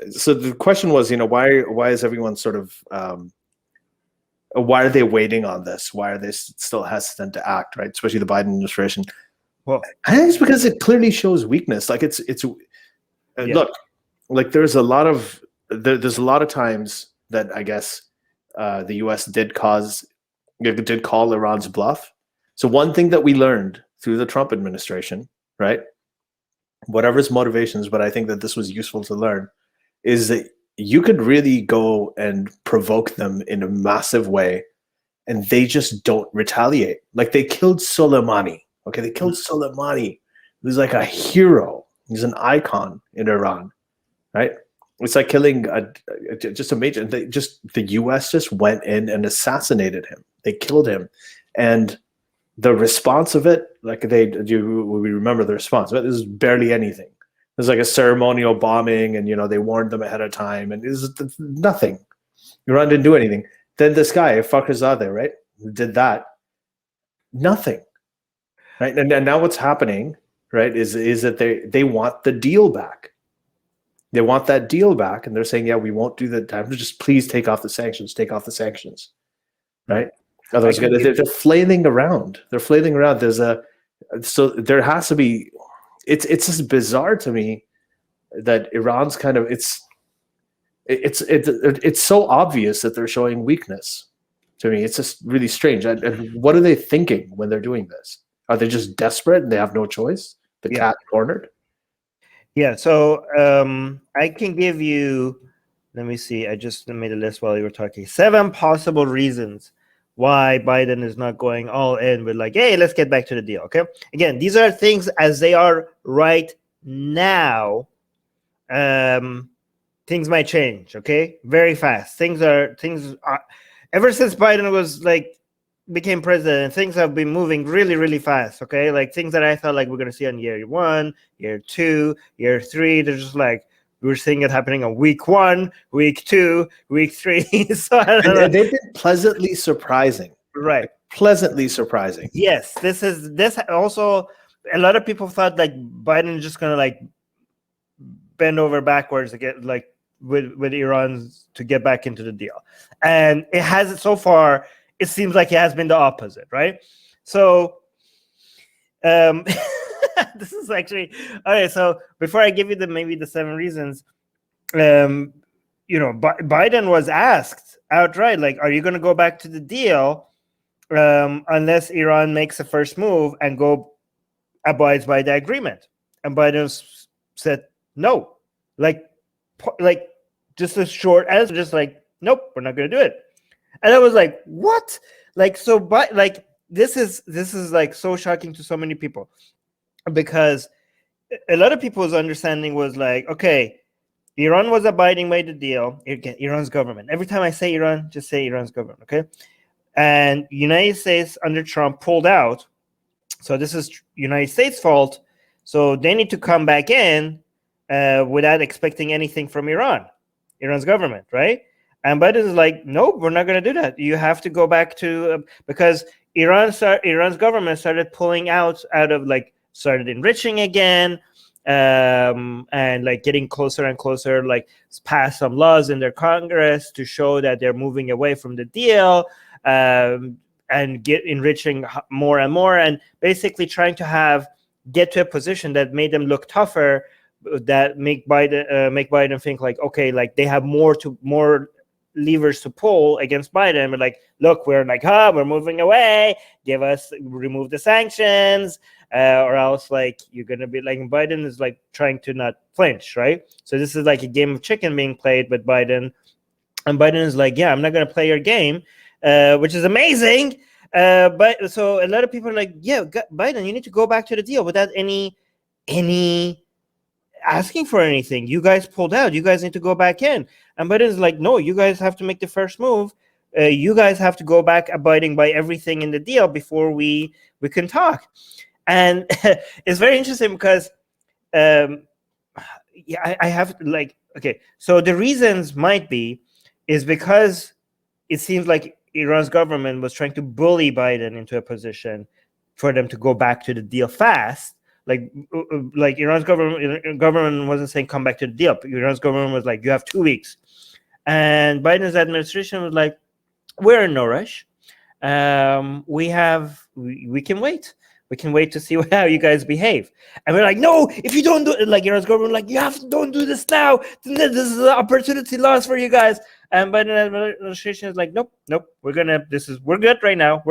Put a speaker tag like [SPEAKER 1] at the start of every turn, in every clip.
[SPEAKER 1] so the question was, why is everyone sort of why are they waiting on this? Why are they still hesitant to act, right? Especially the Biden administration.
[SPEAKER 2] Well,
[SPEAKER 1] I think it's because it clearly shows weakness. Like look, like there's a lot of times that I guess the U.S. did call Iran's bluff. So one thing that we learned through the Trump administration, right? Whatever his motivations, but I think that this was useful to learn, is that you could really go and provoke them in a massive way, and they just don't retaliate. Like they killed Soleimani. Okay, they killed Soleimani. Who's like a hero. He's an icon in Iran, right? It's like killing just a major. The U.S. just went in and assassinated him. They killed him, and the response of it, like we remember the response, but there's barely anything. There's like a ceremonial bombing, and they warned them ahead of time, and it's nothing. Iran didn't do anything. Then this guy, Fakhrizadeh, right, did that. Nothing, right? And now what's happening, right, is that they want the deal back. They want that deal back, and they're saying, yeah, we won't do the time. Just please take off the sanctions. Take off the sanctions, right? Otherwise, they're flailing around. They're flailing around. So there has to be. It's just bizarre to me that Iran's kind of it's so obvious that they're showing weakness. To me, it's just really strange. And what are they thinking when they're doing this? Are they just desperate and they have no choice? The cat cornered.
[SPEAKER 2] Yeah. So I can give you. Let me see. I just made a list while you were talking. 7 possible reasons why Biden is not going all in with like, hey, let's get back to the deal. Okay. Again, these are things as they are right now. Things might change. Okay. Very fast. Things are ever since Biden was like became president, things have been moving really, really fast. Okay. Like things that I thought like we're going to see on year 1, year 2, year 3. They're just like, we're seeing it happening on week 1, week 2, week 3. So
[SPEAKER 1] and they've been pleasantly surprising.
[SPEAKER 2] Right.
[SPEAKER 1] Pleasantly surprising.
[SPEAKER 2] Yes. This also, a lot of people thought like Biden is just going to like bend over backwards to get like with Iran to get back into the deal. And it has so far, it seems like it has been the opposite. Right. So, this is actually okay. So before I give you maybe the 7 reasons, Biden was asked outright, like, "Are you going to go back to the deal unless Iran makes the first move and abides by the agreement?" And Biden said, "No." Like just a short answer, just like, "Nope, we're not going to do it." And I was like, "What?" Like so, but like this is like so shocking to so many people. Because a lot of people's understanding was like, okay, Iran was abiding by the deal. Again, Iran's government. Every time I say Iran, just say Iran's government, okay? And United States under Trump pulled out. So this is United States' fault. So they need to come back in without expecting anything from Iran's government, right? And Biden is like, nope, we're not going to do that. You have to go back to because Iran's government started pulling out of like, started enriching again, and like getting closer and closer, like pass some laws in their Congress to show that they're moving away from the deal, and get enriching more and more, and basically trying to get to a position that made them look tougher, that make Biden think like, okay, like they have more levers to pull against Biden. But like, look, we're like, we're moving away. Remove the sanctions, or else like you're gonna be like. Biden is like trying to not flinch, right? So this is like a game of chicken being played with Biden, and Biden is like, yeah, I'm not gonna play your game, which is amazing. But so a lot of people are like, yeah, Biden, you need to go back to the deal without any asking for anything. You guys pulled out. You guys need to go back in. And Biden's like, no, you guys have to make the first move. You guys have to go back abiding by everything in the deal before we can talk. And it's very interesting because, I have like, okay, so the reasons might be is because it seems like Iran's government was trying to bully Biden into a position for them to go back to the deal fast, like Iran's government wasn't saying come back to the deal. Iran's government was like, you have 2 weeks, and Biden's administration was like, we're in no rush. We can wait. We can wait to see how you guys behave. And we're like, no, if you don't do it, like Iran's government, like, don't do this now. This is an opportunity loss for you guys. And Biden administration is like, nope, we're good right now.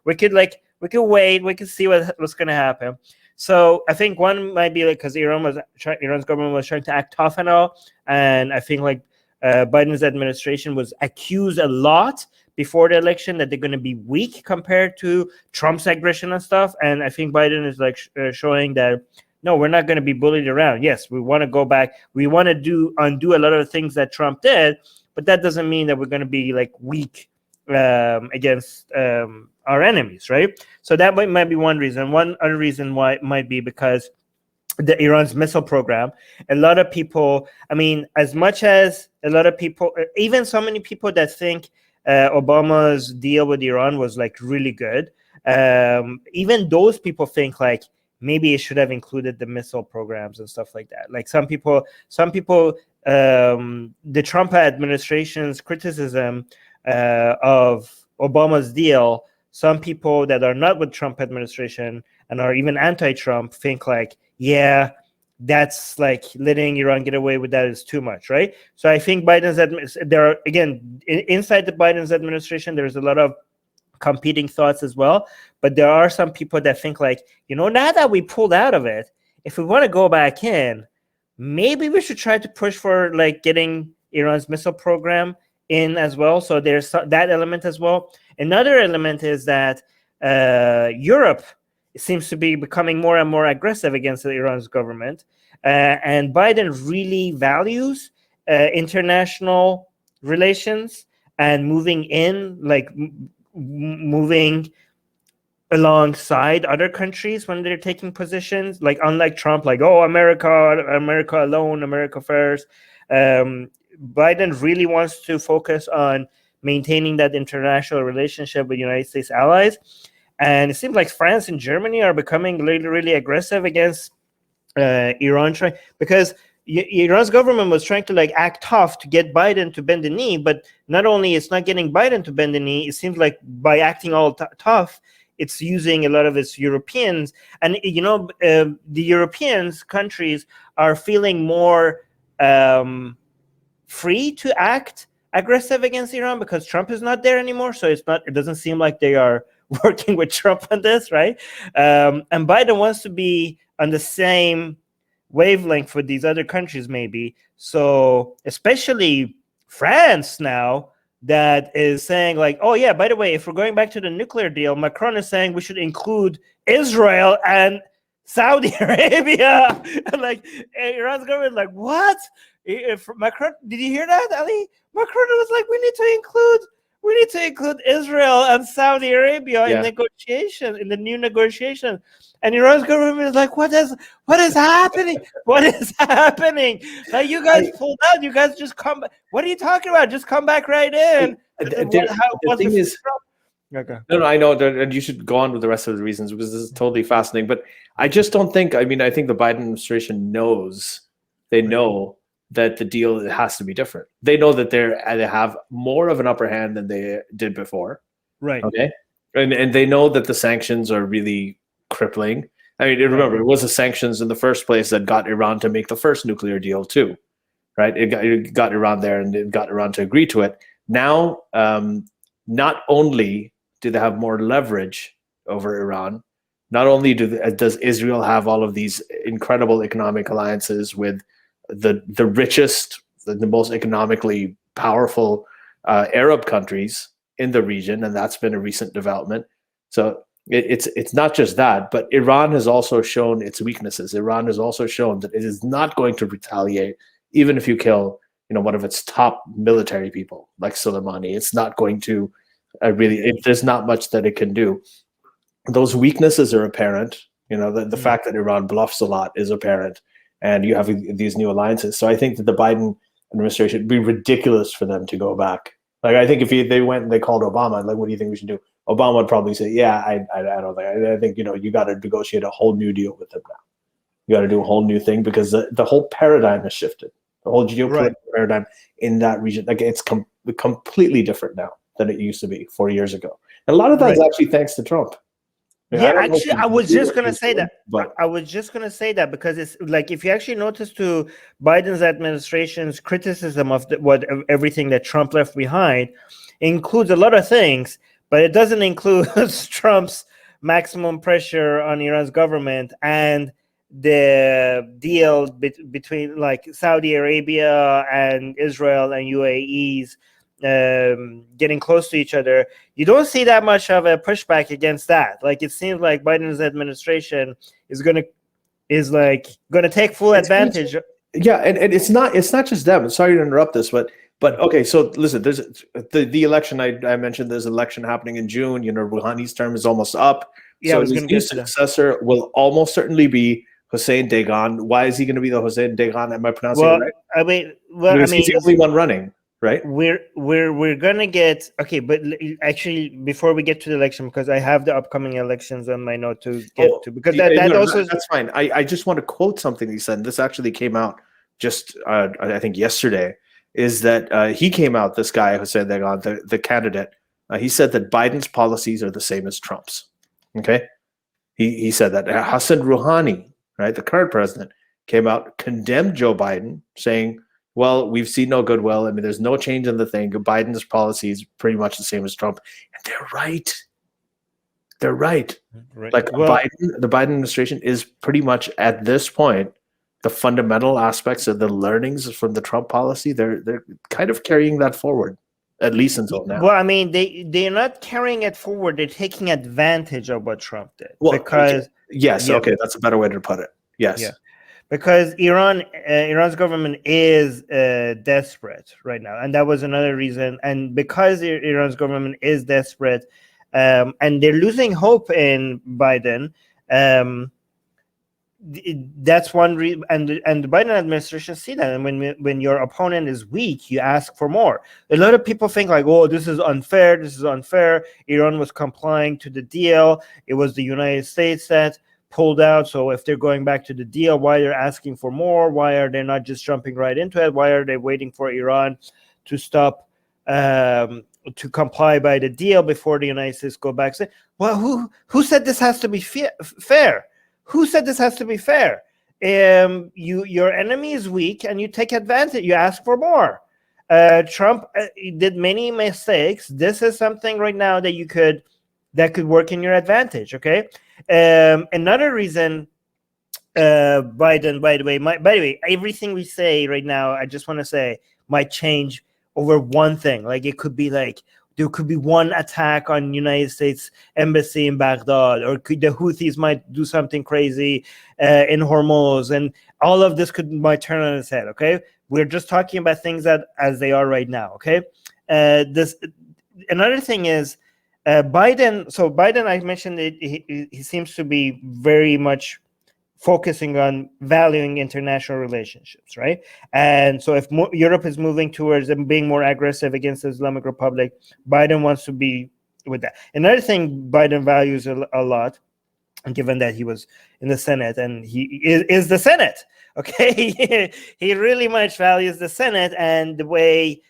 [SPEAKER 2] We could wait, we can see what's gonna happen. So I think one might be like because Iran's government was trying to act tough and all, and I think like Biden's administration was accused a lot before the election that they're going to be weak compared to Trump's aggression and stuff. And I think Biden is like showing that, no, we're not going to be bullied around. Yes, we want to go back. We want to undo a lot of the things that Trump did, but that doesn't mean that we're going to be like weak against our enemies, right? So that might be one reason. One other reason why it might be because the Iran's missile program. A lot of people, I mean, as much as a lot of people, even so many people that think Obama's deal with Iran was like really good. Even those people think like maybe it should have included the missile programs and stuff like that. Like some people, the Trump administration's criticism of Obama's deal, some people that are not with Trump administration and are even anti-Trump think like, yeah, that's like letting Iran get away with that is too much, right? So I think there are, again, inside the Biden's administration, there's a lot of competing thoughts as well. But there are some people that think like, now that we pulled out of it, if we want to go back in, maybe we should try to push for like getting Iran's missile program in as well. So there's that element as well. Another element is that Europe seems to be becoming more and more aggressive against Iran's government. And Biden really values international relations and moving alongside other countries when they're taking positions, like unlike Trump, like, oh, America alone, America first. Biden really wants to focus on maintaining that international relationship with United States allies. And it seems like France and Germany are becoming really, really aggressive against Iran, because Iran's government was trying to like act tough to get Biden to bend the knee. But not only it's not getting Biden to bend the knee, it seems like by acting all tough, it's using a lot of its Europeans. And, the Europeans countries are feeling more free to act aggressive against Iran because Trump is not there anymore. So it doesn't seem like they are working with Trump on this, right? And Biden wants to be on the same wavelength with these other countries, maybe. So especially France now, that is saying like, oh yeah, by the way, if we're going back to the nuclear deal, Macron is saying we should include Israel and Saudi Arabia. And like Iran's government, like, what? If Macron, did you hear that, Ali? Macron was like, we need to include Israel and Saudi Arabia in the new negotiation. And Iran's government is like, what is happening? What is happening? Like, you guys pulled out. You guys just come back. What are you talking about? Just come back right in.
[SPEAKER 1] The thing is, okay. No, I know, and you should go on with the rest of the reasons because this is totally fascinating. But I just don't think, I think the Biden administration knows, they know that the deal has to be different. They know that they have more of an upper hand than they did before.
[SPEAKER 2] Right.
[SPEAKER 1] Okay. And they know that the sanctions are really crippling. I mean, remember, it was the sanctions in the first place that got Iran to make the first nuclear deal too, right? It got Iran there, and it got Iran to agree to it. Now, not only do they have more leverage over Iran, not only does Israel have all of these incredible economic alliances with the richest, the most economically powerful Arab countries in the region, and that's been a recent development. So it's not just that, but Iran has also shown its weaknesses. Iran has also shown that it is not going to retaliate, even if you kill, one of its top military people like Soleimani. It's not going to there's not much that it can do. Those weaknesses are apparent. The fact that Iran bluffs a lot is apparent, and you have these new alliances. So I think that the Biden administration, it'd be ridiculous for them to go back. Like, I think if they went and they called Obama, like, what do you think we should do? Obama would probably say, yeah, I don't think, I think, you got to negotiate a whole new deal with them now. You got to do a whole new thing because the whole paradigm has shifted. The whole geopolitical paradigm in that region, like it's completely different now than it used to be 4 years ago. And a lot of that is actually thanks to Trump.
[SPEAKER 2] Actually, I was just gonna say that.
[SPEAKER 1] But
[SPEAKER 2] I was just gonna say that because it's like if you actually notice to Biden's administration's criticism of everything that Trump left behind includes a lot of things, but it doesn't include Trump's maximum pressure on Iran's government and the deal between like Saudi Arabia and Israel and UAE's getting close to each other. You don't see that much of a pushback against that. Like it seems like Biden's administration is gonna take full advantage.
[SPEAKER 1] Yeah, and it's not just them. Sorry to interrupt this, but okay. So listen, there's the election I mentioned. There's an election happening in June. Rouhani's term is almost up.
[SPEAKER 2] Yeah,
[SPEAKER 1] so
[SPEAKER 2] I was
[SPEAKER 1] his new successor will almost certainly be Hossein Deghan. Why is he going to be the Hossein Deghan? Am I pronouncing it right? Because he's the only one running. Right,
[SPEAKER 2] we're gonna get but actually before we get to the election, because I have the upcoming elections on my note to get to, because
[SPEAKER 1] that's fine. I just want to quote something he said. This actually came out just I think yesterday. Is that he came out? This guy Hossein Deghan, the candidate, he said that Biden's policies are the same as Trump's. Okay, he said that Hassan Rouhani, right, the current president, came out, condemned Joe Biden, saying, well, we've seen no goodwill. I mean, there's no change in the thing. Biden's policy is pretty much the same as Trump. And they're right. They're right. Like the Biden administration is pretty much at this point, the fundamental aspects of the learnings from the Trump policy, they're kind of carrying that forward, at least until now.
[SPEAKER 2] Well, I mean, they're not carrying it forward. They're taking advantage of what Trump did.
[SPEAKER 1] Well, because okay, that's a better way to put it. Yes. Yeah.
[SPEAKER 2] Because Iran's government is desperate right now, and that was another reason. And because Iran's government is desperate, and they're losing hope in Biden, that's one reason. And the Biden administration see that. And when your opponent is weak, you ask for more. A lot of people think like, "Oh, this is unfair. This is unfair." Iran was complying to the deal. It was the United States that pulled out. So if they're going back to the deal, why they're asking for more? Why are they not just jumping right into it? Why are they waiting for Iran to stop to comply by the deal before the United States go back? Say, well, who said this has to be fair? Who said this has to be fair? Your enemy is weak and you take advantage. You ask for more. Trump did many mistakes. This is something right now that could work in your advantage. Okay. Another reason, Biden, by the way, everything we say right now, I just want to say, might change over one thing. Like it could be like there could be one attack on United States embassy in Baghdad, or the Houthis might do something crazy in Hormuz, and all of this might turn on its head. Okay, we're just talking about things that as they are right now. Okay, another thing is. Biden, I mentioned it, he seems to be very much focusing on valuing international relationships, right? And so if Europe is moving towards being more aggressive against the Islamic Republic, Biden wants to be with that. Another thing Biden values a lot, given that he was in the Senate and he is the Senate, okay? He really much values the Senate and the way...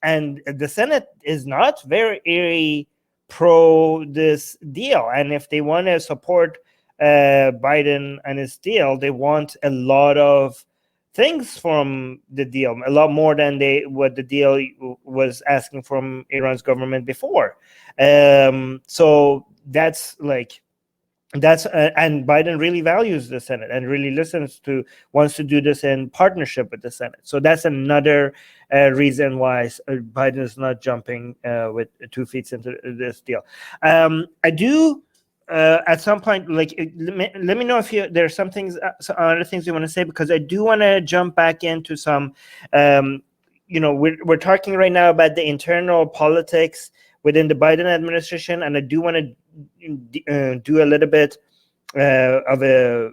[SPEAKER 2] and the Senate is not very pro this deal. And if they want to support Biden and his deal, they want a lot of things from the deal, a lot more than what the deal was asking from Iran's government before. So that's and Biden really values the Senate and really wants to do this in partnership with the Senate. So that's another reason why Biden is not jumping with 2 feet into this deal. I do at some point, let me know if there's some other things you want to say, because I do want to jump back into some. We're talking right now about the internal politics within the Biden administration, and I do want to do a little bit of a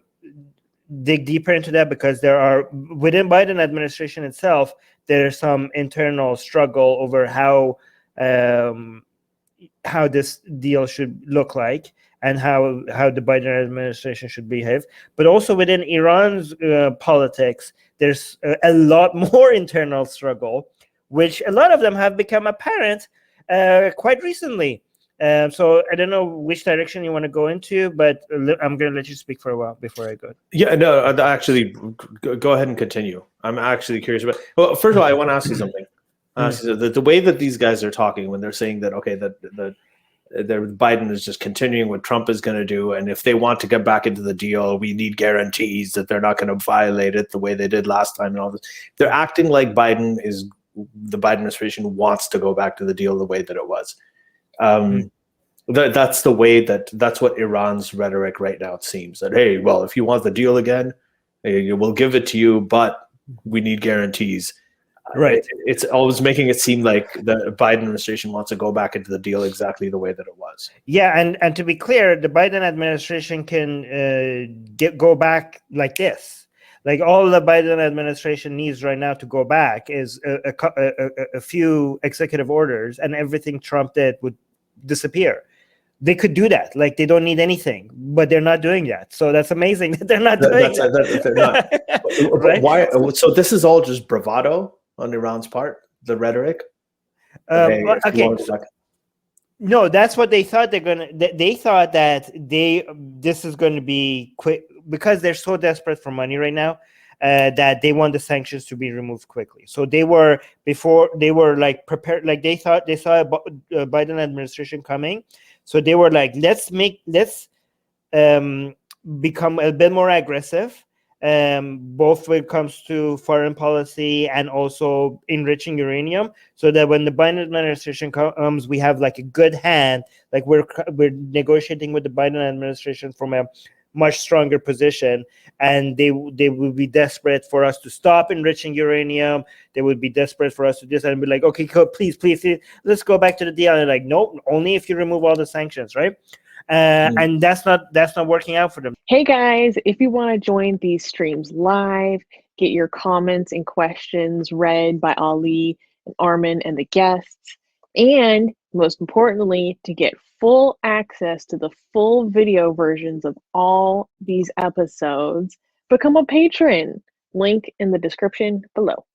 [SPEAKER 2] dig deeper into that, because there are within Biden administration itself, there's some internal struggle over how this deal should look like, and how the Biden administration should behave. But also within Iran's politics, there's a lot more internal struggle, which a lot of them have become apparent quite recently. So I don't know which direction you want to go into, but I'm going to let you speak for a while before I go.
[SPEAKER 1] Yeah, no, actually, go ahead and continue. I'm actually curious about. Well, first of all, I want to ask you something. The way that these guys are talking when they're saying that, okay, that Biden is just continuing what Trump is going to do, and if they want to get back into the deal, we need guarantees that they're not going to violate it the way they did last time and all this. They're acting like the Biden administration wants to go back to the deal the way that it was. That's what Iran's rhetoric right now. It seems that, hey, well, if you want the deal again, we'll give it to you, but we need guarantees.
[SPEAKER 2] Right.
[SPEAKER 1] It's always making it seem like the Biden administration wants to go back into the deal exactly the way that it was.
[SPEAKER 2] Yeah, and to be clear, the Biden administration can go back like this. Like, all the Biden administration needs right now to go back is a few executive orders, and everything Trump did would disappear. They could do that. Like, they don't need anything, but they're not doing that. So that's amazing that they're not doing that.
[SPEAKER 1] They're not. Right? Why? So this is all just bravado on Iran's part, the rhetoric?
[SPEAKER 2] Okay. No, that's what they thought. They thought that this is going to be quick because they're so desperate for money right now, that they want the sanctions to be removed quickly. So they were like prepared, like they thought they saw a Biden administration coming. So they were like, let's become a bit more aggressive, both when it comes to foreign policy and also enriching uranium, so that when the Biden administration comes, we have like a good hand. Like, we're negotiating with the Biden administration from a much stronger position, and they will be desperate for us to stop enriching uranium. They would be desperate for us to do this, and be like, okay, cool, please, let's go back to the deal. And like, no, only if you remove all the sanctions, right? And that's not working out for them.
[SPEAKER 3] Hey guys, if you want to join these streams live, get your comments and questions read by Ali and Armin and the guests, and most importantly, to get full access to the full video versions of all these episodes, become a patron. Link in the description below.